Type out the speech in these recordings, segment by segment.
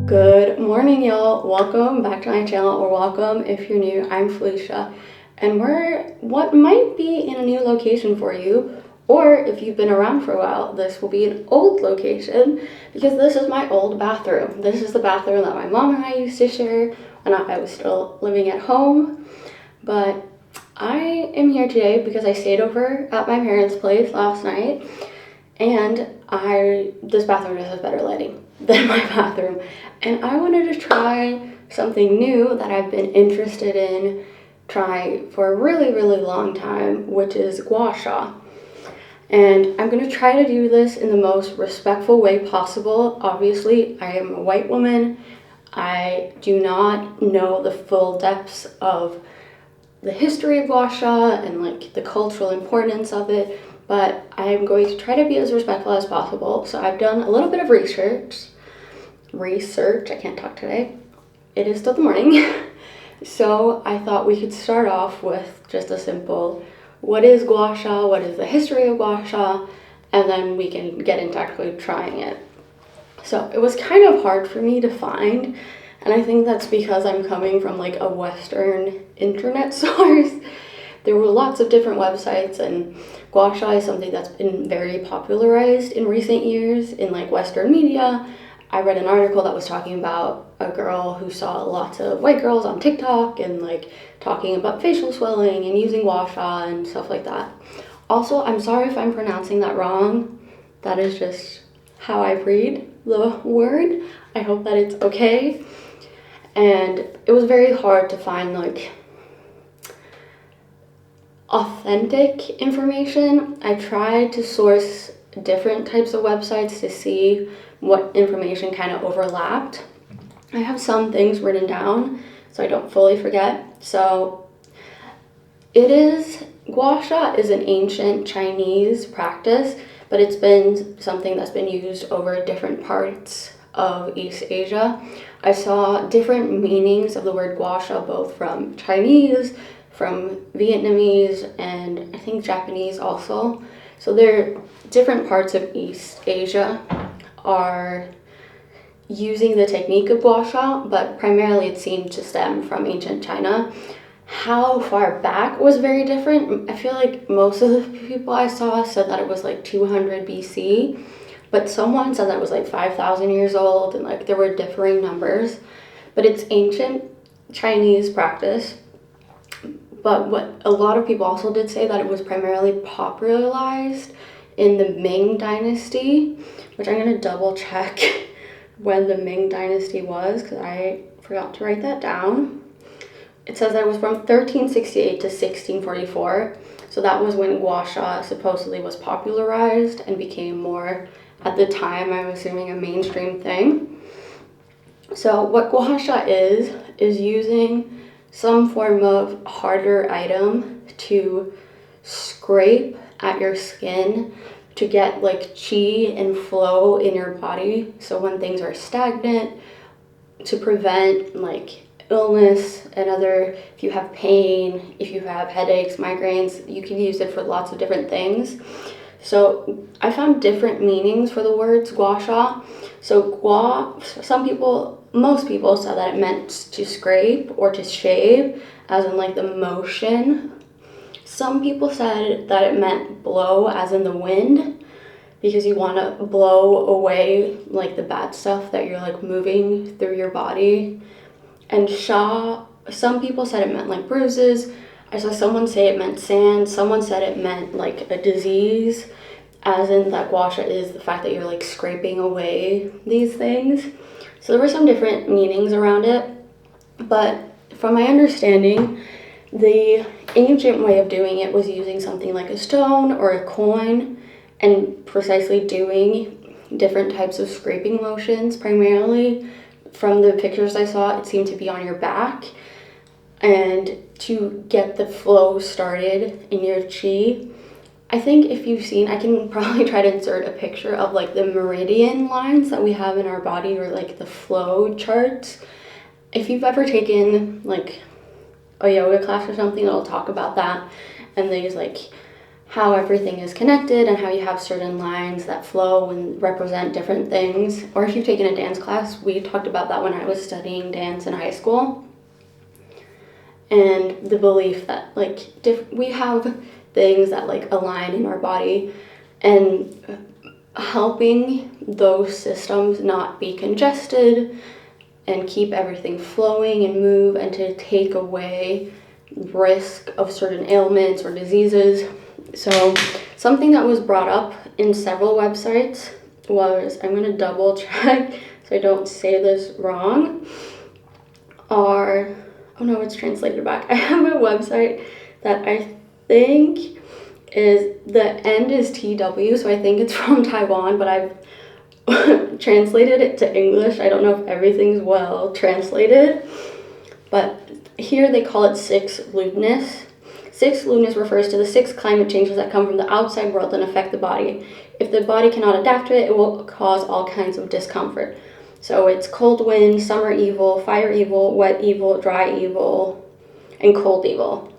Good morning, y'all. Welcome back to my channel, or welcome if you're new. I'm Felicia, and we're what might be in a new location for you, or if you've been around for a while, this will be an old location because this is my old bathroom. This is the bathroom that my mom and I used to share when I was still living at home. But I am here today because I stayed over at my parents' place last night, and this bathroom just has better lighting than my bathroom, and I wanted to try something new that I've been interested in trying for a really long time, which is gua sha. And I'm going to try to do this in the most respectful way possible. Obviously, I am a white woman. I do not know the full depths of the history of gua sha and like the cultural importance of it, but I'm going to try to be as respectful as possible. So I've done a little bit of research, I can't talk today. It is still the morning. So I thought we could start off with just a simple, what is gua sha, what is the history of gua sha, and then we can get into actually trying it. So it was kind of hard for me to find, and I think that's because I'm coming from like a Western internet source. There were lots of different websites, and gua sha is something that's been very popularized in recent years in like Western media. I read an article that was talking about a girl who saw lots of white girls on TikTok and like talking about facial swelling and using gua sha and stuff like that. Also, I'm sorry if I'm pronouncing that wrong. That is just how I read the word. I hope that it's okay. And it was very hard to find like authentic information. I tried to source different types of websites to see what information kind of overlapped. I have some things written down so I don't fully forget. So gua sha is an ancient Chinese practice, but it's been something that's been used over different parts of East Asia. I saw different meanings of the word gua sha, both from Chinese, from Vietnamese, and I think Japanese also. So there are different parts of East Asia are using the technique of gua sha, but primarily it seemed to stem from ancient China. How far back was very different. I feel like most of the people I saw said that it was like 200 BC, but someone said that it was like 5,000 years old, and like there were differing numbers. But it's ancient Chinese practice. But what a lot of people also did say that it was primarily popularized in the Ming Dynasty, which I'm going to double check when the Ming Dynasty was because I forgot to write that down. It says that it was from 1368 to 1644. So that was when gua sha supposedly was popularized and became more, at the time, I'm assuming, a mainstream thing. So what gua sha is using some form of harder item to scrape at your skin to get like chi and flow in your body. So when things are stagnant, to prevent like illness and if you have pain, if you have headaches, migraines, you can use it for lots of different things. So I found different meanings for the words gua sha. So most people said that it meant to scrape or to shave, as in like the motion. Some people said that it meant blow, as in the wind, because you want to blow away like the bad stuff that you're like moving through your body. And sha, some people said it meant like bruises. I saw someone say it meant sand. Someone said it meant like a disease, as in that gua sha is the fact that you're like scraping away these things. So there were some different meanings around it, but from my understanding, the ancient way of doing it was using something like a stone or a coin and precisely doing different types of scraping motions. Primarily, from the pictures I saw, it seemed to be on your back, and to get the flow started in your chi. I think if you've seen, I can probably try to insert a picture of like the meridian lines that we have in our body, or like the flow charts. If you've ever taken like a yoga class or something, it'll talk about that, and there's like how everything is connected and how you have certain lines that flow and represent different things. Or if you've taken a dance class, we talked about that when I was studying dance in high school. And the belief that like we have things that like align in our body, and helping those systems not be congested and keep everything flowing and move, and to take away risk of certain ailments or diseases. So something that was brought up in several websites was, I'm going to double check so I don't say this wrong, oh no, it's translated back. I have a website that I think is, the end is TW, so I think it's from Taiwan, but I've translated it to English. I don't know if everything's well translated, but here they call it six lewdness. Six lewdness refers to the six climate changes that come from the outside world and affect the body. If the body cannot adapt to it, it will cause all kinds of discomfort. So it's cold wind, summer evil, fire evil, wet evil, dry evil, and cold evil.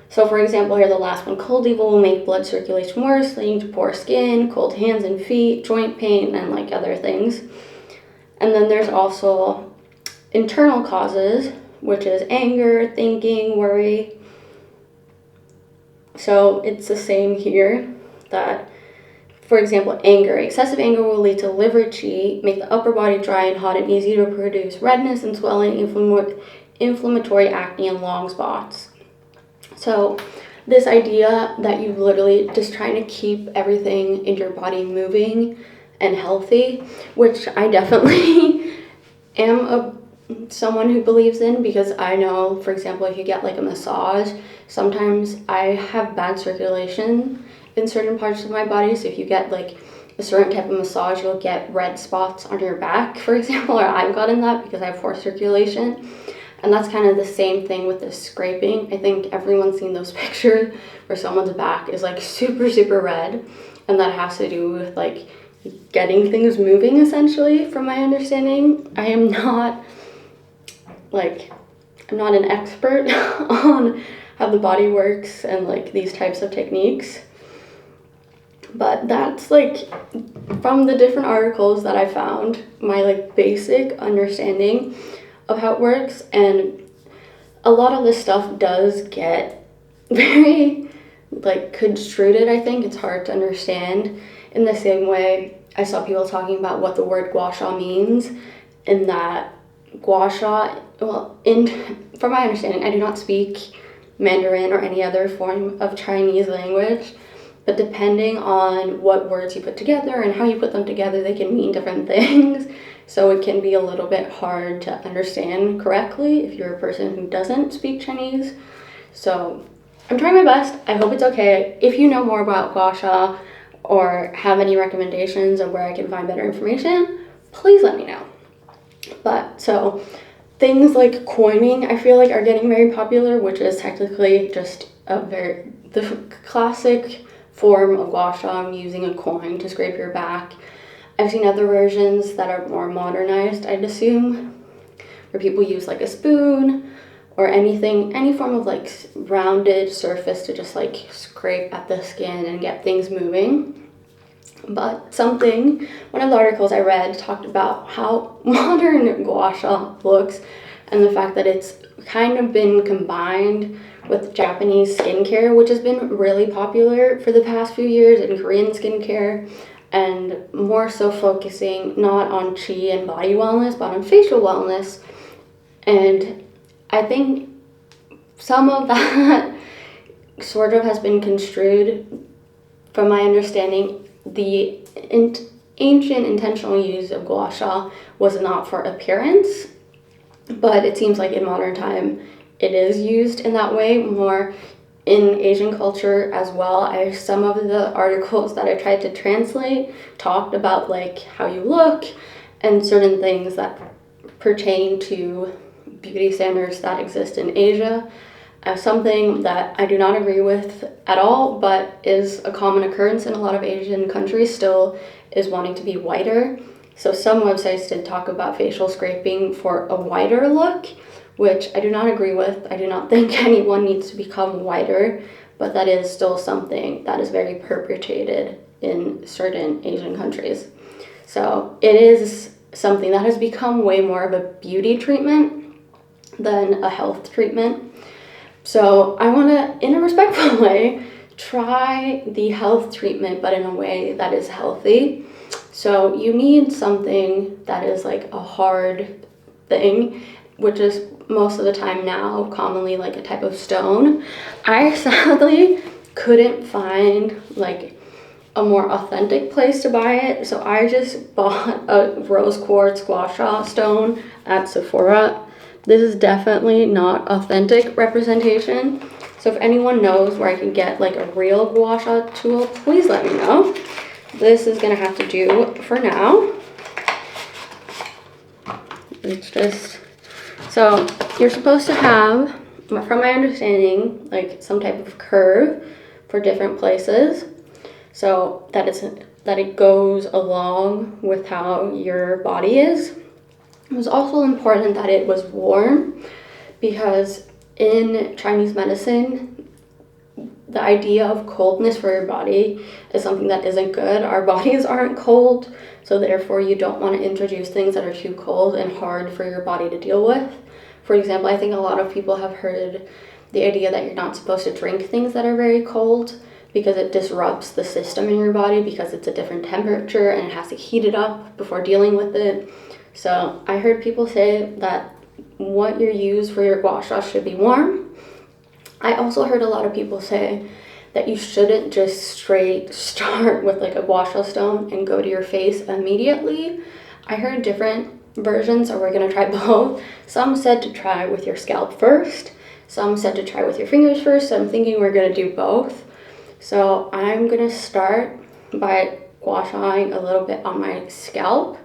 So for example, here the last one, cold evil will make blood circulation worse, leading to poor skin, cold hands and feet, joint pain, and like other things. And then there's also internal causes, which is anger, thinking, worry. So it's the same here, that, for example, anger. Excessive anger will lead to liver qi, make the upper body dry and hot and easy to produce redness and swelling, inflammatory acne, and long spots. So this idea that you literally just trying to keep everything in your body moving and healthy, which I definitely am someone who believes in, because I know, for example, if you get like a massage, sometimes I have bad circulation in certain parts of my body. So if you get like a certain type of massage, you'll get red spots on your back, for example, or I've gotten that because I have poor circulation. And that's kind of the same thing with the scraping. I think everyone's seen those pictures where someone's back is like super, super red. And that has to do with like getting things moving, essentially, from my understanding. I'm not an expert on how the body works and like these types of techniques. But that's like, from the different articles that I found, my like basic understanding of how it works. And a lot of this stuff does get very like construed. I think it's hard to understand. In the same way, I saw people talking about what the word gua sha means, and that gua sha, well, from my understanding, I do not speak Mandarin or any other form of Chinese language, but depending on what words you put together and how you put them together, they can mean different things. So it can be a little bit hard to understand correctly if you're a person who doesn't speak Chinese. So I'm trying my best. I hope it's okay. If you know more about gua sha or have any recommendations of where I can find better information, please let me know. But so things like coining, I feel like, are getting very popular, which is technically just the classic form of gua sha, using a coin to scrape your back. I've seen other versions that are more modernized, I'd assume, where people use like a spoon or any form of like rounded surface to just like scrape at the skin and get things moving. But one of the articles I read talked about how modern gua sha looks, and the fact that it's kind of been combined with Japanese skincare, which has been really popular for the past few years, and Korean skincare, and more so focusing not on chi and body wellness, but on facial wellness. And I think some of that sort of has been construed, from my understanding. The ancient intentional use of gua sha was not for appearance, but it seems like in modern time it is used in that way more in Asian culture as well. Some of the articles that I tried to translate talked about like how you look and certain things that pertain to beauty standards that exist in Asia. Something that I do not agree with at all, but is a common occurrence in a lot of Asian countries still, is wanting to be whiter. So some websites did talk about facial scraping for a whiter look, which I do not agree with. I do not think anyone needs to become whiter but that is still something that is very perpetrated in certain Asian countries. So it is something that has become way more of a beauty treatment than a health treatment. So I want to, in a respectful way, try the health treatment, but in a way that is healthy. So you need something that is like a hard thing, which is most of the time now commonly like a type of stone. I sadly couldn't find like a more authentic place to buy it, so I just bought a rose quartz gua sha stone at Sephora. This is definitely not authentic representation, so if anyone knows where I can get like a real gua sha tool, please let me know. This is gonna have to do for now. It's just, so you're supposed to have, from my understanding, like some type of curve for different places, so that it goes along with how your body is. It was also important that it was warm, because in Chinese medicine, the idea of coldness for your body is something that isn't good. Our bodies aren't cold, so therefore you don't want to introduce things that are too cold and hard for your body to deal with. For example, I think a lot of people have heard the idea that you're not supposed to drink things that are very cold, because it disrupts the system in your body, because it's a different temperature and it has to heat it up before dealing with it. So I heard people say that what you use for your gua sha should be warm. I also heard a lot of people say that you shouldn't just straight start with like a gua sha stone and go to your face immediately. I heard different versions, so we're gonna try both. Some said to try with your scalp first, some said to try with your fingers first, so I'm thinking we're gonna do both. So I'm gonna start by gua shaing a little bit on my scalp.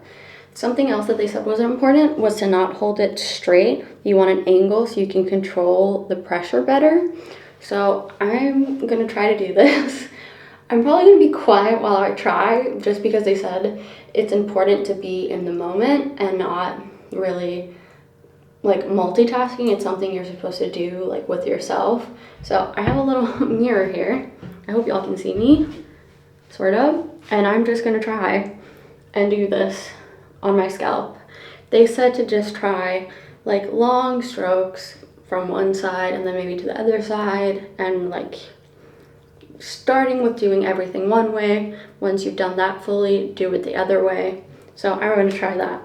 Something else that they said was important was to not hold it straight. You want an angle so you can control the pressure better. So I'm gonna try to do this. I'm probably gonna be quiet while I try, just because they said it's important to be in the moment and not really like multitasking. It's something you're supposed to do like with yourself. So I have a little mirror here. I hope y'all can see me, sort of. And I'm just gonna try and do this on my scalp. They said to just try like long strokes from one side and then maybe to the other side, and like starting with doing everything one way. Once you've done that fully, do it the other way. So I'm gonna try that.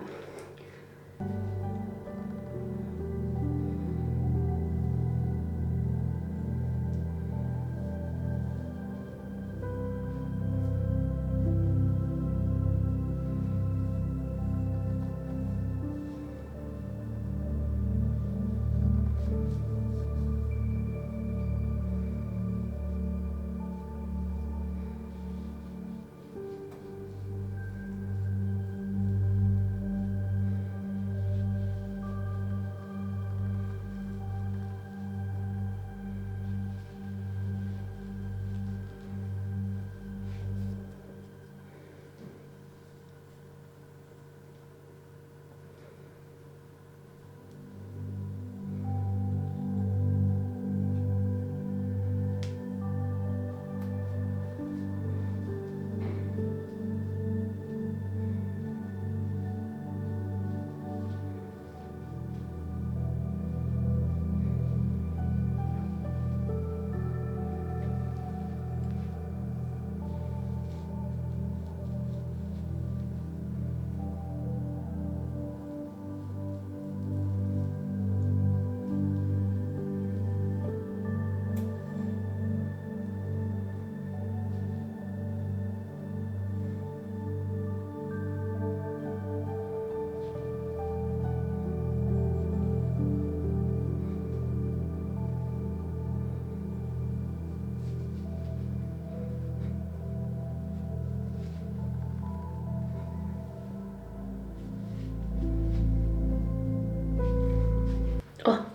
Oh,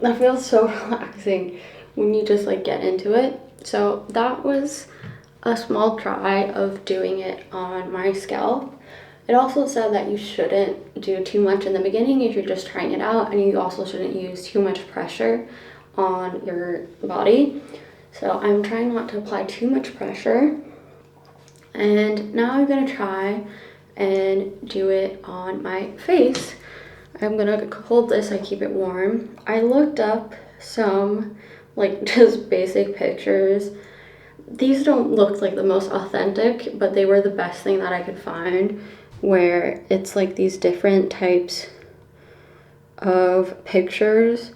that feels so relaxing when you just like get into it. So that was a small try of doing it on my scalp. It also said that you shouldn't do too much in the beginning if you're just trying it out, and you also shouldn't use too much pressure on your body. So I'm trying not to apply too much pressure. And now I'm gonna try and do it on my face. I'm gonna hold this, I keep it warm. I looked up some like just basic pictures. These don't look like the most authentic, but they were the best thing that I could find, where it's like these different types of pictures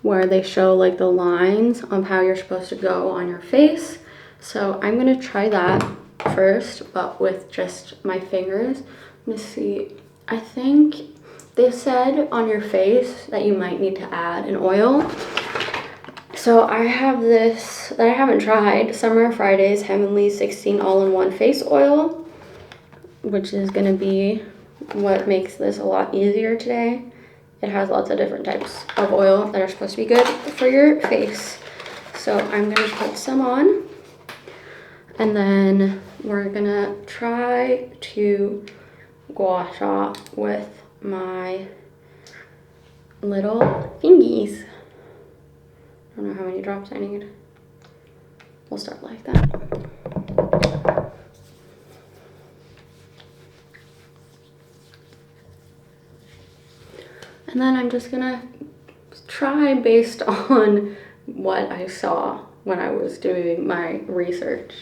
where they show like the lines of how you're supposed to go on your face. So I'm gonna try that first, but with just my fingers. Let's see, I think they said on your face that you might need to add an oil. So I have this that I haven't tried, Summer Fridays Heavenly 16 all-in-one face oil, which is gonna be what makes this a lot easier today. It has lots of different types of oil that are supposed to be good for your face. So I'm gonna put some on, and then we're gonna try to gua sha with my little fingies. I don't know how many drops I need. We'll start like that. And then I'm just gonna try based on what I saw when I was doing my research.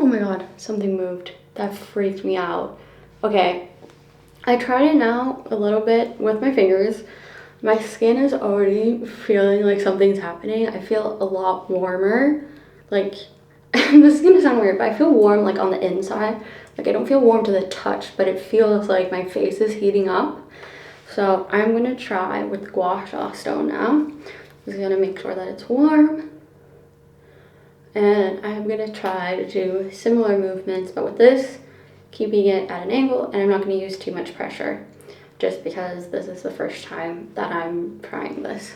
Oh my god, something moved. That freaked me out. Okay, I tried it now a little bit with my fingers. My skin is already feeling like something's happening. I feel a lot warmer. Like, this is gonna sound weird, but I feel warm like on the inside. Like, I don't feel warm to the touch, but it feels like my face is heating up. So I'm gonna try with the gua sha stone now. I'm just gonna make sure that it's warm. And I'm gonna try to do similar movements, but with this, keeping it at an angle, and I'm not gonna use too much pressure, just because this is the first time that I'm trying this.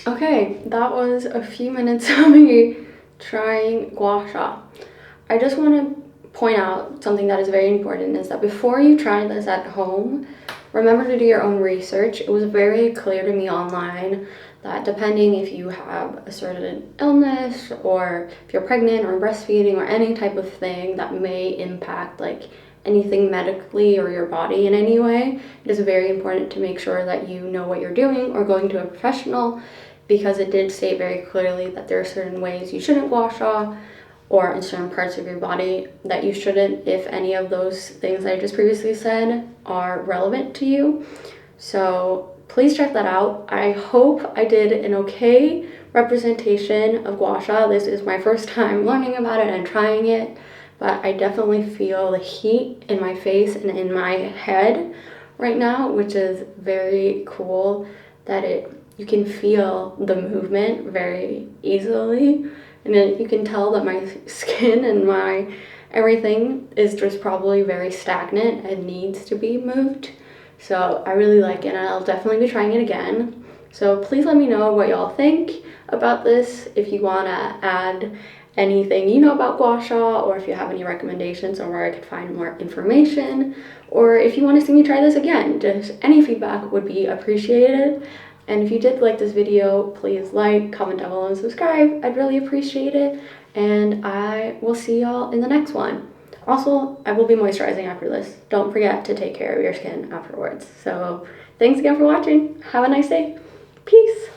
Okay, that was a few minutes of me trying gua sha. I just want to point out something that is very important is that before you try this at home, remember to do your own research. It was very clear to me online that depending if you have a certain illness or if you're pregnant or breastfeeding or any type of thing that may impact like anything medically or your body in any way, it is very important to make sure that you know what you're doing or going to a professional, because it did state very clearly that there are certain ways you shouldn't gua sha or in certain parts of your body that you shouldn't if any of those things I just previously said are relevant to you. So please check that out. I hope I did an okay representation of gua sha. This is my first time learning about it and trying it, but I definitely feel the heat in my face and in my head right now, which is very cool that you can feel the movement very easily. And then you can tell that my skin and my everything is just probably very stagnant and needs to be moved. So I really like it and I'll definitely be trying it again. So please let me know what y'all think about this. If you want to add anything you know about gua sha, or if you have any recommendations on where I could find more information, or if you want to see me try this again, just any feedback would be appreciated. And if you did like this video, please like, comment down below, and subscribe. I'd really appreciate it. And I will see y'all in the next one. Also, I will be moisturizing after this. Don't forget to take care of your skin afterwards. So thanks again for watching. Have a nice day. Peace.